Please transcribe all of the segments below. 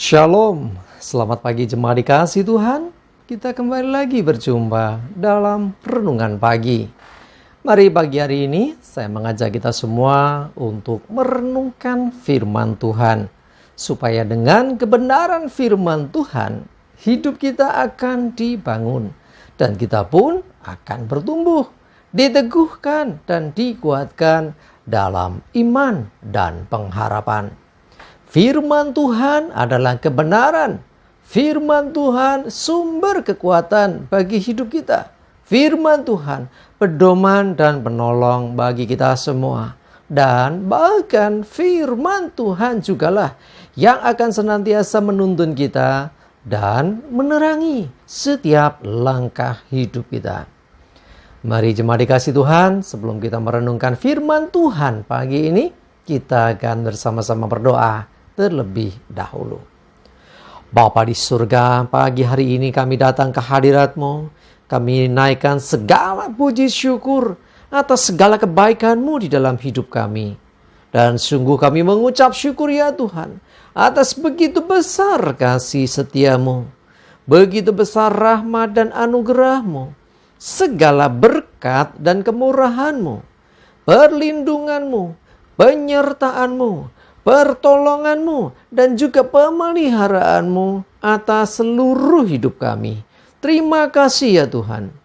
Shalom, selamat pagi jemaat dikasih Tuhan. Kita kembali lagi berjumpa dalam renungan pagi. Mari pagi hari ini saya mengajak kita semua untuk merenungkan firman Tuhan. Supaya dengan kebenaran firman Tuhan, hidup kita akan dibangun. Dan kita pun akan bertumbuh, diteguhkan dan dikuatkan dalam iman dan pengharapan. Firman Tuhan adalah kebenaran. Firman Tuhan sumber kekuatan bagi hidup kita. Firman Tuhan pedoman dan penolong bagi kita semua. Dan bahkan firman Tuhan jugalah yang akan senantiasa menuntun kita dan menerangi setiap langkah hidup kita. Mari jemaat dikasih Tuhan, sebelum kita merenungkan firman Tuhan pagi ini, kita akan bersama-sama berdoa terlebih dahulu. Bapa di surga, pagi hari ini kami datang ke hadirat-Mu. Kami naikkan segala puji syukur atas segala kebaikan-Mu di dalam hidup kami. Dan sungguh kami mengucap syukur ya Tuhan, atas begitu besar kasih setia-Mu, begitu besar rahmat dan anugerah-Mu, segala berkat dan kemurahan-Mu, perlindungan-Mu, penyertaan-Mu, pertolongan-Mu, dan juga pemeliharaanmu atas seluruh hidup kami. Terima kasih ya Tuhan.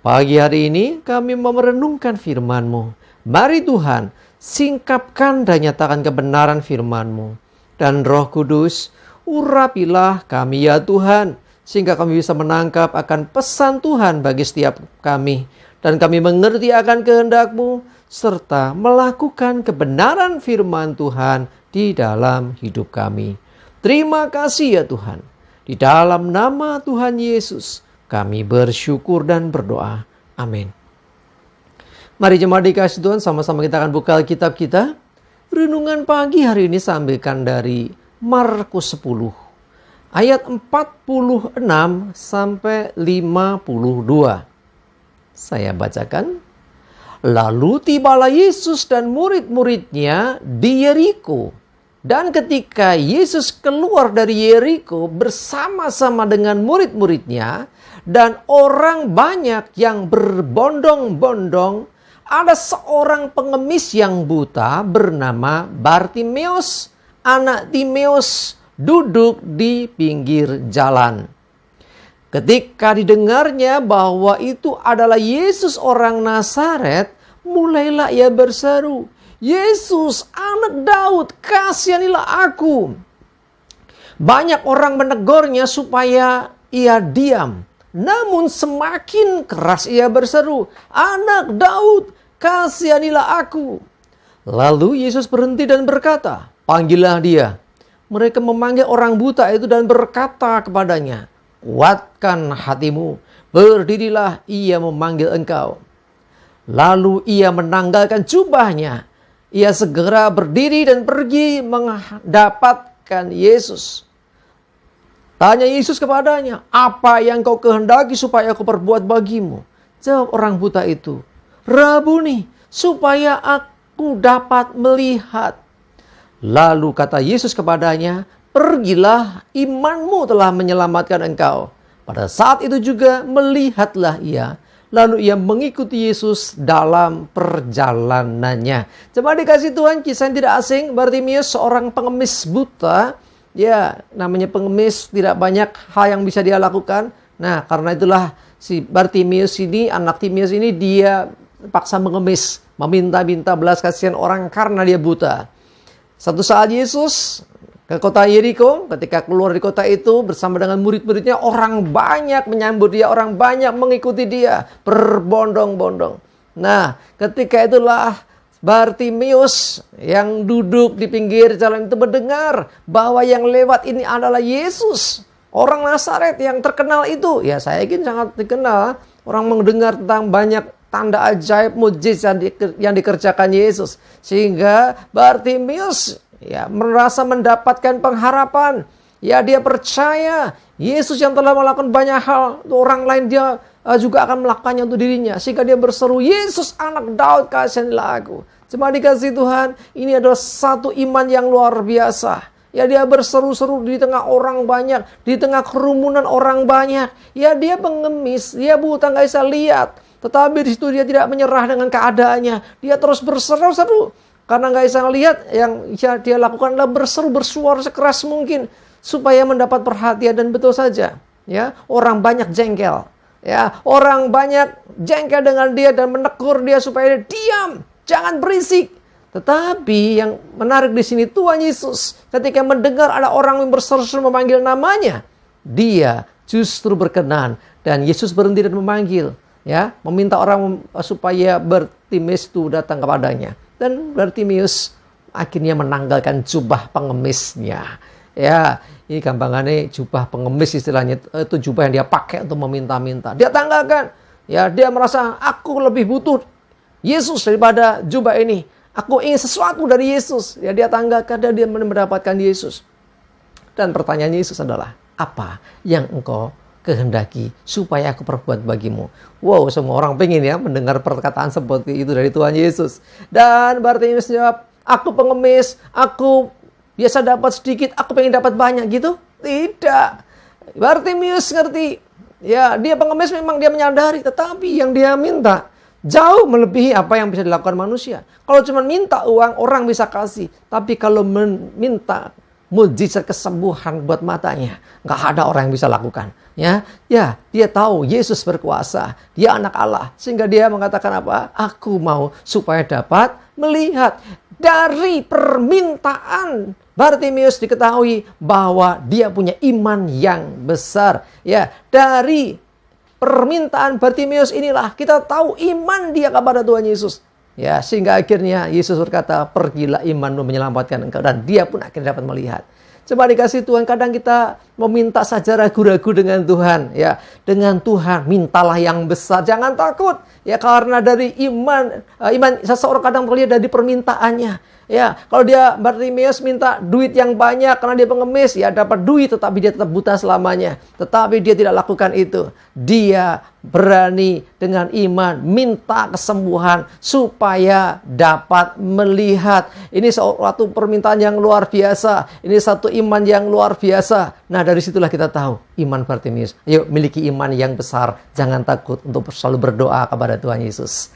Pagi hari ini kami merenungkan firman-Mu. Mari Tuhan, singkapkan dan nyatakan kebenaran firman-Mu. Dan Roh Kudus, urapilah kami ya Tuhan, sehingga kami bisa menangkap akan pesan Tuhan bagi setiap kami. Dan kami mengerti akan kehendak-Mu, serta melakukan kebenaran firman Tuhan di dalam hidup kami. Terima kasih ya Tuhan. Di dalam nama Tuhan Yesus, kami bersyukur dan berdoa. Amin. Mari jemaat dikasih Tuhan, sama-sama kita akan buka Alkitab kita. Renungan pagi hari ini saya ambilkan dari Markus 10. Ayat 46 sampai 52. Saya bacakan. Lalu tibalah Yesus dan murid-muridnya di Yeriko. Dan ketika Yesus keluar dari Yeriko bersama-sama dengan murid-muridnya dan orang banyak yang berbondong-bondong, ada seorang pengemis yang buta bernama Bartimeus, anak Timeus, duduk di pinggir jalan. Ketika didengarnya bahwa itu adalah Yesus orang Nazaret, mulailah ia berseru, "Yesus, anak Daud, kasihanilah aku." Banyak orang menegurnya supaya ia diam. Namun semakin keras ia berseru, "Anak Daud, kasihanilah aku." Lalu Yesus berhenti dan berkata, "Panggillah dia." Mereka memanggil orang buta itu dan berkata kepadanya, "Kuatkan hatimu, berdirilah, ia memanggil engkau." Lalu ia menanggalkan jubahnya. Ia segera berdiri dan pergi mendapatkan Yesus. Tanya Yesus kepadanya, "Apa yang kau kehendaki supaya aku perbuat bagimu?" Jawab orang buta itu, "Rabuni, supaya aku dapat melihat." Lalu kata Yesus kepadanya, "Pergilah, imanmu telah menyelamatkan engkau." Pada saat itu juga melihatlah ia. Lalu ia mengikuti Yesus dalam perjalanannya. Jemaat dikasih Tuhan, kisah yang tidak asing. Bartimeus seorang pengemis buta. Ya, namanya pengemis, tidak banyak hal yang bisa dia lakukan. Nah, karena itulah si Bartimeus ini, anak Timeus ini, dia paksa mengemis, meminta-minta belas kasihan orang karena dia buta. Satu saat Yesus ke kota Yeriko, ketika keluar di kota itu bersama dengan murid-muridnya, orang banyak menyambut dia, orang banyak mengikuti dia, berbondong-bondong. Nah, ketika itulah Bartimeus yang duduk di pinggir jalan itu mendengar bahwa yang lewat ini adalah Yesus, orang Nazaret yang terkenal itu. Ya, saya yakin sangat dikenal. Orang mendengar tentang banyak tanda ajaib mujizat yang dikerjakan Yesus, sehingga Bartimeus merasa mendapatkan pengharapan. Ya, dia percaya Yesus yang telah melakukan banyak hal, orang lain dia juga akan melakukannya untuk dirinya. Sehingga dia berseru, "Yesus anak Daud, kasihanilah aku." Jemaat dikasih Tuhan, ini adalah satu iman yang luar biasa. Ya, dia berseru-seru di tengah orang banyak, di tengah kerumunan orang banyak. Ya, dia pengemis, dia buta, nggak bisa lihat. Tetapi di situ dia tidak menyerah dengan keadaannya. Dia terus berseru-seru. Karena nggak bisa lihat, yang dia lakukan adalah berseru, bersuara sekeras mungkin supaya mendapat perhatian. Dan betul saja, ya, orang banyak jengkel. Ya, orang banyak jengkel dengan dia dan menegur dia supaya dia diam, jangan berisik. Tetapi yang menarik di sini, Tuhan Yesus ketika mendengar ada orang yang berseru-seru memanggil namanya, dia justru berkenan dan Yesus berhenti dan memanggil, ya, meminta orang supaya Bartimeus itu datang kepadanya. Dan Bartimeus akhirnya menanggalkan jubah pengemisnya. Ya, ini gampangannya jubah pengemis istilahnya, itu jubah yang dia pakai untuk meminta-minta. Dia tanggalkan. Ya, dia merasa aku lebih butuh Yesus daripada jubah ini. Aku ingin sesuatu dari Yesus. Ya, dia tanggalkan dan dia mendapatkan Yesus. Dan pertanyaan Yesus adalah, apa yang engkau kehendaki supaya aku perbuat bagimu? Wow, semua orang pengen ya mendengar perkataan seperti itu dari Tuhan Yesus. Dan Bartimeus jawab, aku pengemis, aku biasa dapat sedikit, aku pengen dapat banyak gitu? Tidak. Bartimeus ngerti. Ya, dia pengemis memang dia menyadari. Tetapi yang dia minta jauh melebihi apa yang bisa dilakukan manusia. Kalau cuma minta uang, orang bisa kasih. Tapi kalau minta mujizat kesembuhan buat matanya, nggak ada orang yang bisa lakukan. Ya, dia tahu Yesus berkuasa. Dia anak Allah. Sehingga dia mengatakan apa? Aku mau supaya dapat melihat. Dari permintaan Bartimeus diketahui bahwa dia punya iman yang besar. Ya, dari permintaan Bartimeus inilah kita tahu iman dia kepada Tuhan Yesus. Ya, sehingga akhirnya Yesus berkata, pergilah, imanmu menyelamatkan engkau. Dan dia pun akhirnya dapat melihat. Coba dikasih Tuhan, kadang kita meminta saja ragu-ragu dengan Tuhan. Ya, dengan Tuhan mintalah yang besar, jangan takut. Ya, karena dari iman seseorang kadang terlihat dari permintaannya. Ya, kalau dia Bartimeus minta duit yang banyak karena dia pengemis, ya dapat duit tetapi dia tetap buta selamanya. Tetapi dia tidak lakukan itu. Dia berani dengan iman minta kesembuhan supaya dapat melihat. Ini suatu permintaan yang luar biasa. Ini satu iman yang luar biasa. Nah, dari situlah kita tahu iman Bartimeus. Ayo miliki iman yang besar. Jangan takut untuk selalu berdoa kepada Tuhan Yesus.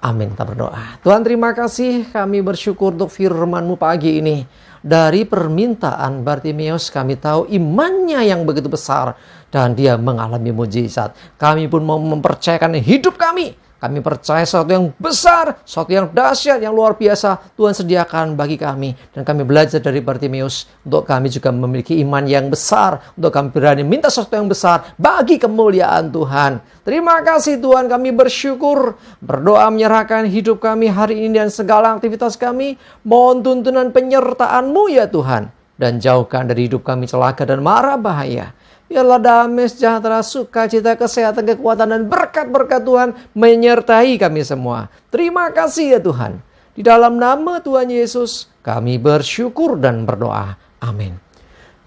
Amin, kita berdoa. Tuhan, terima kasih, kami bersyukur untuk firman-Mu pagi ini. Dari permintaan Bartimeus kami tahu imannya yang begitu besar dan dia mengalami mujizat. Kami pun mau mempercayakan hidup kami. Kami percaya sesuatu yang besar, sesuatu yang dahsyat, yang luar biasa Tuhan sediakan bagi kami. Dan kami belajar dari Bartimeus untuk kami juga memiliki iman yang besar. Untuk kami berani minta sesuatu yang besar bagi kemuliaan Tuhan. Terima kasih Tuhan, kami bersyukur. Berdoa menyerahkan hidup kami hari ini dan segala aktivitas kami. Mohon tuntunan penyertaan-Mu ya Tuhan. Dan jauhkan dari hidup kami celaka dan mara bahaya. Biarlah damai, sejahtera, sukacita, kesehatan, kekuatan, dan berkat-berkat Tuhan menyertai kami semua. Terima kasih ya Tuhan. Di dalam nama Tuhan Yesus, kami bersyukur dan berdoa. Amin.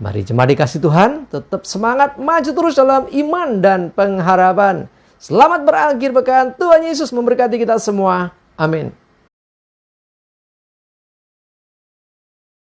Mari jemaat dikasih Tuhan, tetap semangat, maju terus dalam iman dan pengharapan. Selamat berakhir pekan, Tuhan Yesus memberkati kita semua. Amin.